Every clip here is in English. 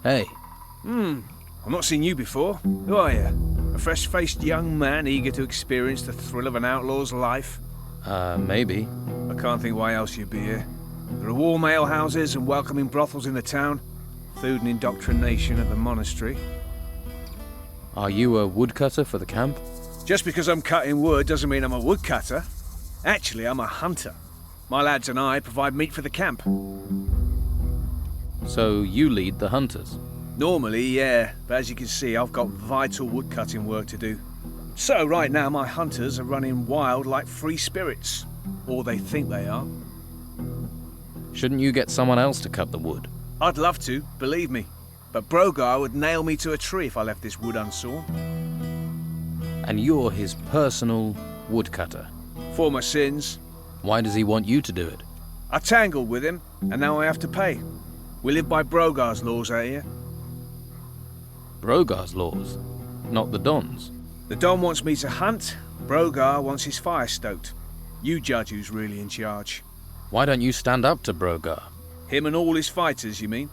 Hey. I've not seen you before. Who are you? A fresh-faced young man eager to experience the thrill of an outlaw's life? Maybe. I can't think why else you'd be here. There are warm alehouses and welcoming brothels in the town. Food and indoctrination at the monastery. Are you a woodcutter for the camp? Just because I'm cutting wood doesn't mean I'm a woodcutter. Actually, I'm a hunter. My lads and I provide meat for the camp. So you lead the hunters? Normally, yeah, but as you can see, I've got vital woodcutting work to do. So right now, my hunters are running wild like free spirits. Or they think they are. Shouldn't you get someone else to cut the wood? I'd love to, believe me. But Brogar would nail me to a tree if I left this wood unsawn. And you're his personal woodcutter? For my sins. Why does he want you to do it? I tangled with him, and now I have to pay. We live by Brogar's laws out here. Brogar's laws? Not the Don's? The Don wants me to hunt, Brogar wants his fire stoked. You judge who's really in charge. Why don't you stand up to Brogar? Him and all his fighters, you mean?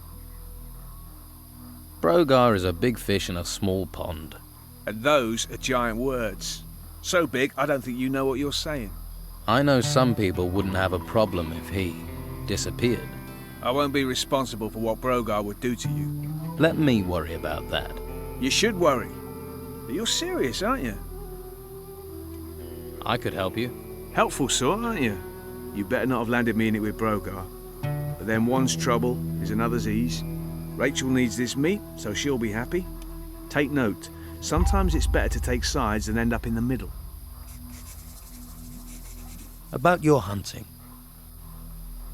Brogar is a big fish in a small pond. And those are giant words. So big, I don't think you know what you're saying. I know some people wouldn't have a problem if he disappeared. I won't be responsible for what Brogar would do to you. Let me worry about that. You should worry. But you're serious, aren't you? I could help you. Helpful sort, aren't you? You better not have landed me in it with Brogar. But then one's trouble is another's ease. Rachel needs this meat, so she'll be happy. Take note, sometimes it's better to take sides than end up in the middle. About your hunting.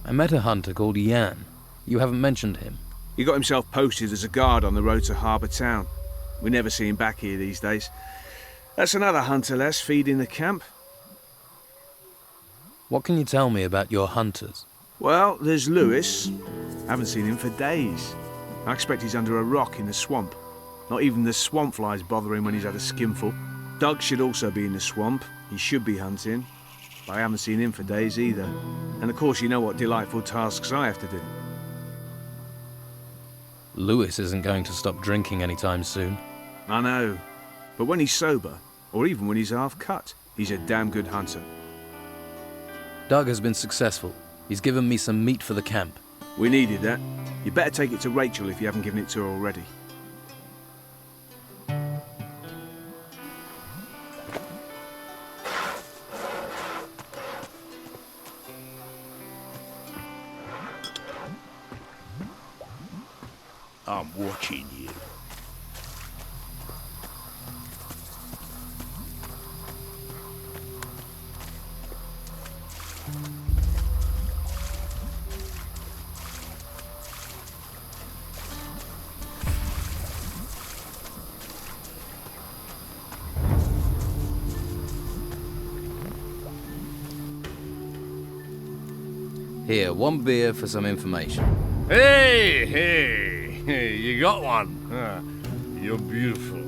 I met a hunter called Yan. You haven't mentioned him. He got himself posted as a guard on the road to Harbour Town. We never see him back here these days. That's another hunter less feeding the camp. What can you tell me about your hunters? Well, there's Lewis. Haven't seen him for days. I expect he's under a rock in the swamp. Not even the swamp flies bother him when he's had a skinful. Doug should also be in the swamp. He should be hunting. But I haven't seen him for days either. And of course you know what delightful tasks I have to do. Lewis isn't going to stop drinking anytime soon. I know. But when he's sober, or even when he's half cut, he's a damn good hunter. Doug has been successful. He's given me some meat for the camp. We needed that. You better take it to Rachel if you haven't given it to her already. I'm watching you. Here, one beer for some information. Hey, you got one. You're beautiful.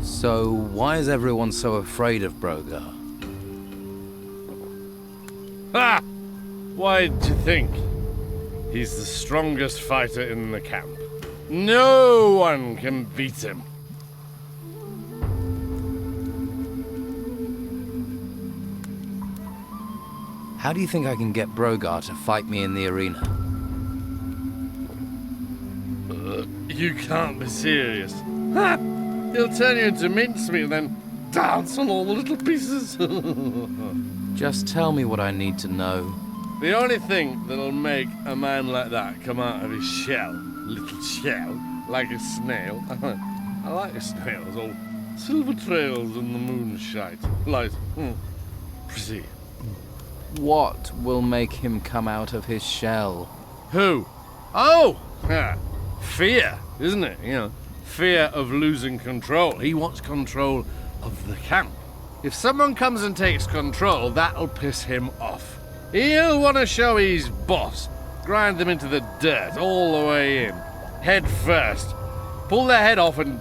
So, why is everyone so afraid of Brogar? Ha! Why'd you think? He's the strongest fighter in the camp. No one can beat him. How do you think I can get Brogar to fight me in the arena? You can't be serious. Ha! He'll turn you into mincemeat and then dance on all the little pieces. Just tell me what I need to know. The only thing that'll make a man like that come out of his shell, little shell, like a snail. I like snails, all silver trails in the moonshine. Light. Proceed. What will make him come out of his shell? Who? Oh! Fear, isn't it? You know, fear of losing control. He wants control of the camp. If someone comes and takes control, that'll piss him off. He'll want to show he's boss. Grind them into the dirt all the way in. Head first. Pull their head off and,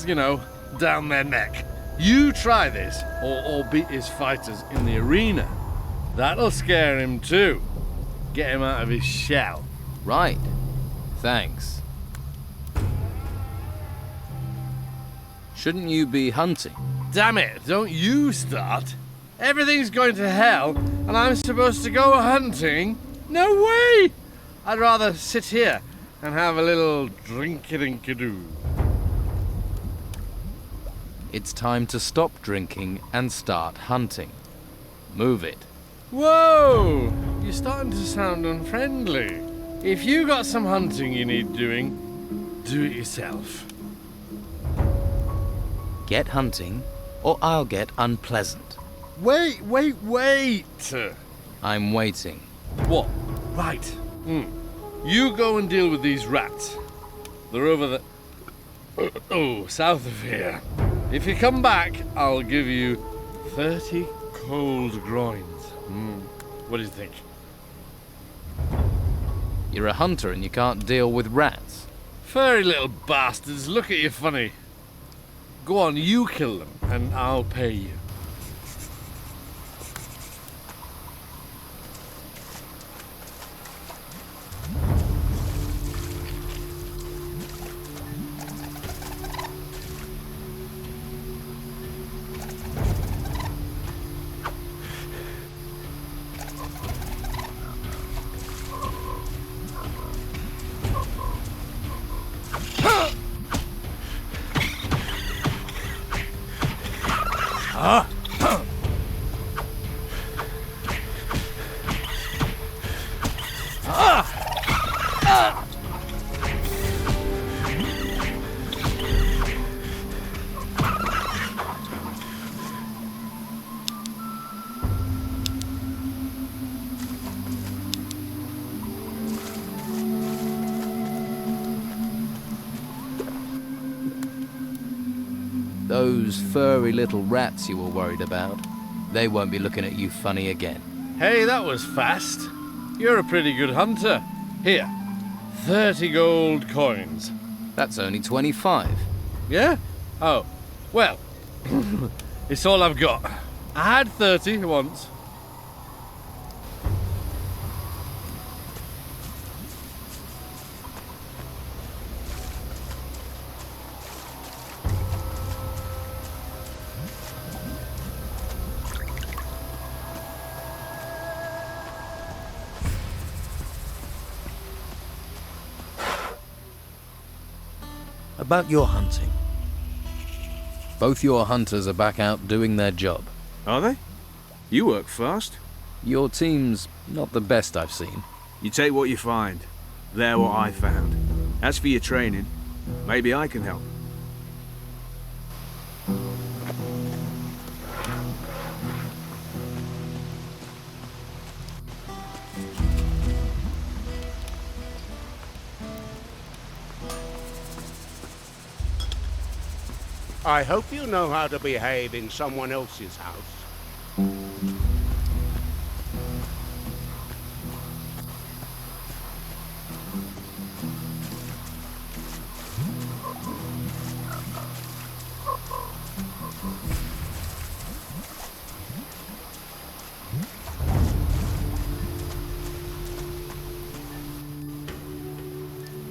you know, down their neck. You try this, or beat his fighters in the arena. That'll scare him too. get him out of his shell. Right. Thanks. Shouldn't you be hunting? Damn it, don't you start. Everything's going to hell, and I'm supposed to go hunting? No way! I'd rather sit here and have a little drink-a-dink-a-doo. It's time to stop drinking and start hunting. Move it. Whoa! You're starting to sound unfriendly. If you got some hunting you need doing, do it yourself. Get hunting, or I'll get unpleasant. Wait! I'm waiting. What? Right. You go and deal with these rats. They're over the... south of here. If you come back, I'll give you 30 cold groins. What do you think? You're a hunter and you can't deal with rats. Furry little bastards, look at you funny. Go on, you kill them, and I'll pay you. Those furry little rats you were worried about, they won't be looking at you funny again. Hey, that was fast. You're a pretty good hunter. Here, 30 gold coins. That's only 25. Yeah? Oh, well, it's all I've got. I had 30 once. About your hunting. Both your hunters are back out doing their job. Are they? You work fast. Your team's not the best I've seen. You take what you find. They're what I found. As for your training, maybe I can help. I hope you know how to behave in someone else's house.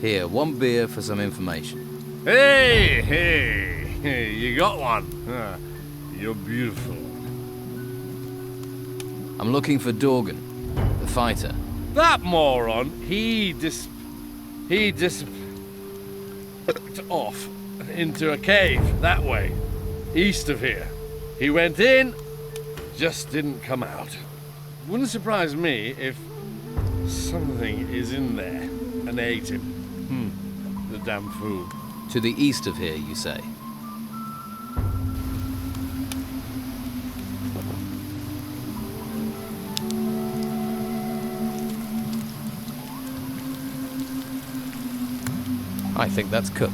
Here, one beer for some information. Hey, you got one. You're beautiful. I'm looking for Dorgan, the fighter. That moron, he off into a cave that way, east of here. He went in, just didn't come out. Wouldn't surprise me if something is in there and ate him. The damn fool. To the east of here, you say? I think that's cooked.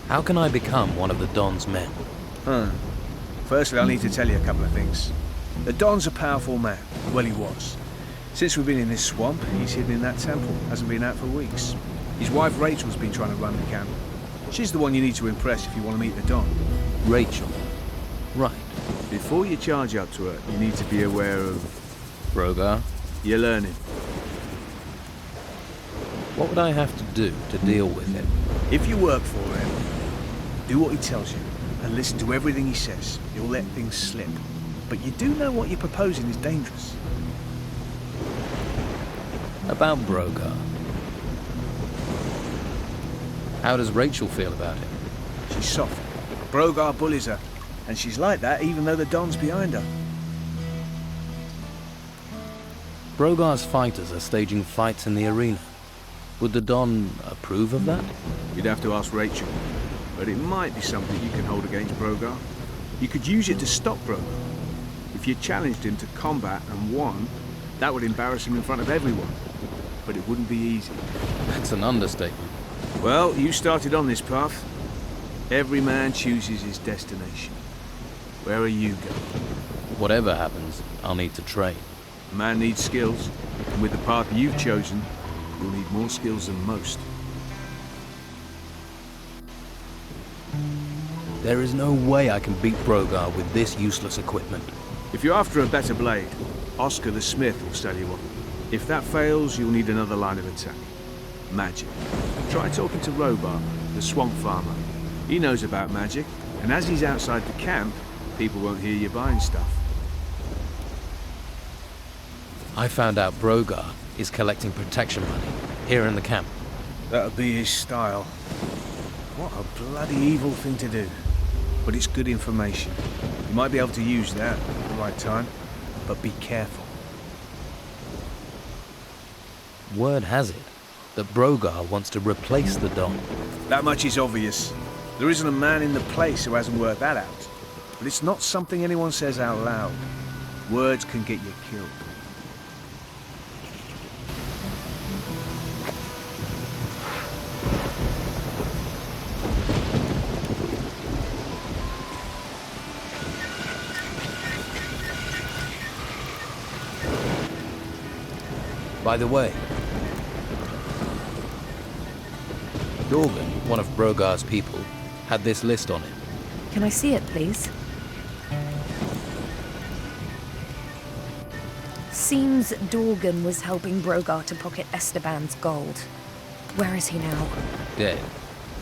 How can I become one of the Don's men? Firstly, I need to tell you a couple of things. The Don's a powerful man. Well, he was. Since we've been in this swamp, he's hidden in that temple. Hasn't been out for weeks. His wife Rachel's been trying to run the camp. She's the one you need to impress if you want to meet the Don. Rachel. Right. Before you charge up to her, you need to be aware of... Brogar? You're learning. What would I have to do to deal with him? If you work for him, do what he tells you, and listen to everything he says. You'll let things slip. But you do know what you're proposing is dangerous. About Brogar. How does Rachel feel about him? She's soft. Brogar bullies her, and she's like that even though the Don's behind her. Brogar's fighters are staging fights in the arena. Would the Don approve of that? You'd have to ask Rachel, but it might be something you can hold against Brogar. You could use it to stop Brogar. If you challenged him to combat and won, that would embarrass him in front of everyone. But it wouldn't be easy. That's an understatement. Well, you started on this path. Every man chooses his destination. Where are you going? Whatever happens, I'll need to train. A man needs skills, and with the path you've chosen, you'll need more skills than most. There is no way I can beat Brogar with this useless equipment. If you're after a better blade, Oscar the Smith will sell you one. If that fails, you'll need another line of attack. Magic. Try talking to Rhobart, the swamp farmer. He knows about magic, and as he's outside the camp, people won't hear you buying stuff. I found out Brogar is collecting protection money here in the camp. That'll be his style. What a bloody evil thing to do. But it's good information. You might be able to use that at the right time, but be careful. Word has it that Brogar wants to replace the Don. That much is obvious. There isn't a man in the place who hasn't worked that out. But it's not something anyone says out loud. Words can get you killed. By the way, Dorgan, one of Brogar's people, had this list on him. Can I see it, please? Seems Dorgan was helping Brogar to pocket Esteban's gold. Where is he now? Dead.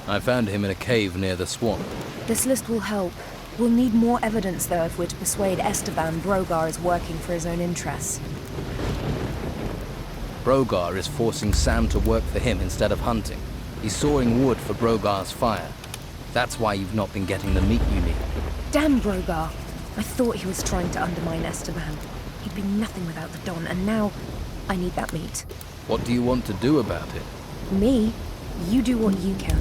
I found him in a cave near the swamp. This list will help. We'll need more evidence, though, if we're to persuade Esteban Brogar is working for his own interests. Brogar is forcing Sam to work for him instead of hunting. He's sawing wood for Brogar's fire. That's why you've not been getting the meat you need. Damn Brogar! I thought he was trying to undermine Esteban. He'd be nothing without the Don, and now I need that meat. What do you want to do about it? Me? You do what you can.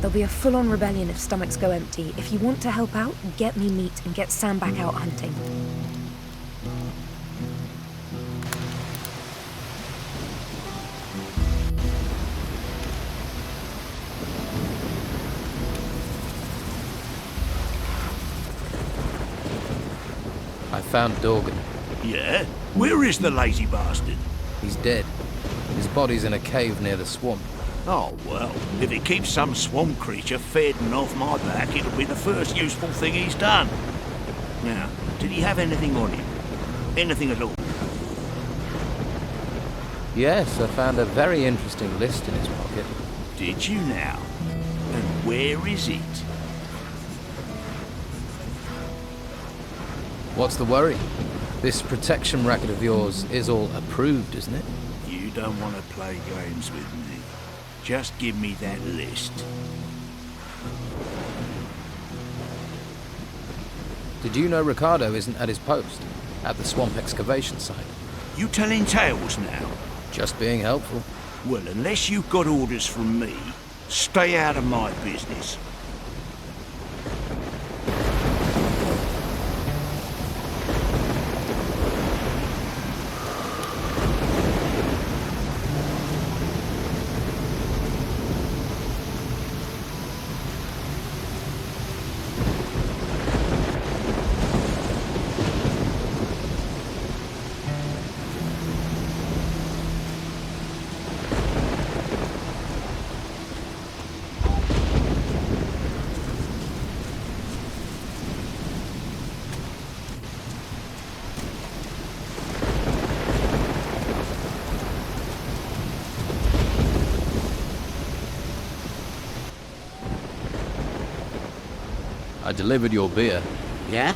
There'll be a full-on rebellion if stomachs go empty. If you want to help out, get me meat and get Sam back out hunting. I found Dorgan. Yeah? Where is the lazy bastard? He's dead. His body's in a cave near the swamp. Oh, well, if it keeps some swamp creature feeding off my back, it'll be the first useful thing he's done. Now, did he have anything on him? Anything at all? Yes, I found a very interesting list in his pocket. Did you now? And where is it? What's the worry? This protection racket of yours is all approved, isn't it? You don't want to play games with me. Just give me that list. Did you know Ricardo isn't at his post? At the swamp excavation site? You telling tales now? Just being helpful. Well, unless you've got orders from me, stay out of my business. delivered your beer. Yeah?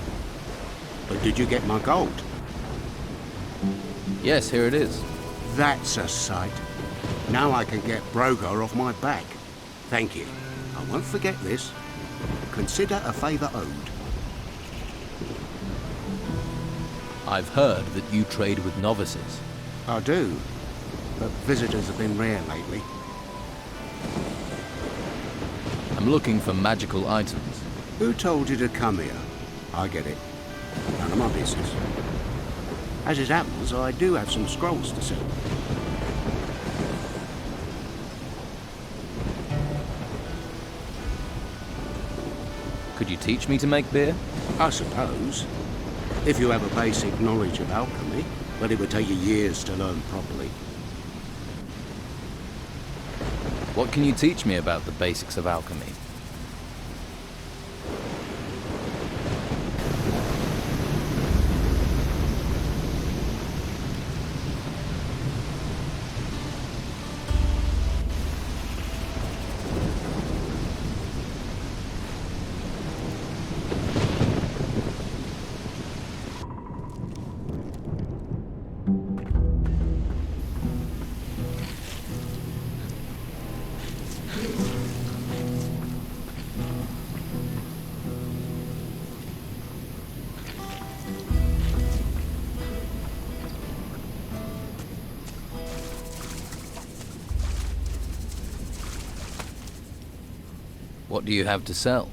But did you get my gold? Yes, here it is. That's a sight. Now I can get Brogar off my back. Thank you. I won't forget this. Consider a favour owed. I've heard that you trade with novices. I do, but visitors have been rare lately. I'm looking for magical items. Who told you to come here? I get it. None of my business. As it happens, I do have some scrolls to sell. Could you teach me to make beer? I suppose. If you have a basic knowledge of alchemy, but it would take you years to learn properly. What can you teach me about the basics of alchemy? What do you have to sell?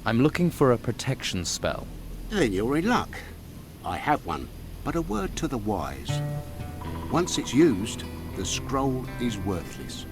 I'm looking for a protection spell. Then you're in luck. I have one, but a word to the wise. Once it's used, the scroll is worthless.